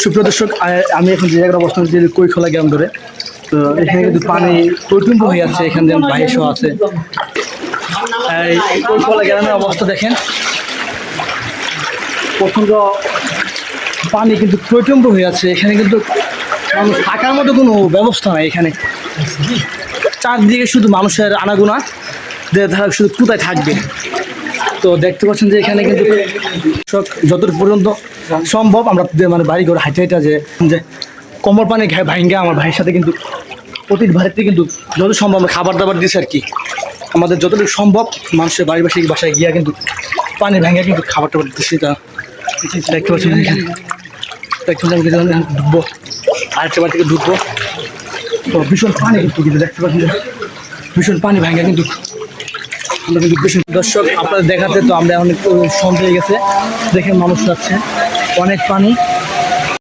সুপ্রিয় দর্শক, আমি এখন যে জায়গায় অবস্থান করছি কৈখোলা গ্রাম ধরে। তো এখানে কিন্তু পানি টইটুম্ব হয়ে যাচ্ছে, এখানে যেমন বাইশ আছে। এই কৈখোলা গ্রামের অবস্থা দেখেন, প্রচণ্ড পানি কিন্তু টইটুম্ব হয়ে যাচ্ছে। এখানে কিন্তু থাকার মতো কোনো ব্যবস্থা নাই। এখানে চারদিকে শুধু মানুষের আনাগোনা, তারা শুধু কোথায় থাকবে। তো দেখতে পাচ্ছেন যে এখানে কিন্তু যতটুকু পর্যন্ত সম্ভব আমরা মানে বাড়ি ঘর হাইটে হাইটা যে কোমর পানি ভাইঙ্গা আমার ভাইয়ের সাথে কিন্তু প্রতিটি বাড়িতে কিন্তু যত সম্ভব আমরা খাবার দাবার দিচ্ছি আর কি। আমাদের যতটুকু সম্ভব মানুষের বাসায় গিয়া কিন্তু পানি ভাঙ্গা কিন্তু খাবার টাবার দিচ্ছি। তা দেখতে পাচ্ছেন এখানে ঢুকবো, আরেকটা বাড়ি থেকে ঢুকবো। তো ভীষণ পানি কিন্তু দেখতে পাচ্ছেন যে ভীষণ পানি ভাঙ্গা কিন্তু দর্শক আপনাদের দেখাতে। তো আমরা অনেক সন্ধ্যা হয়ে গেছে, দেখে মানুষ যাচ্ছে, অনেক পানি।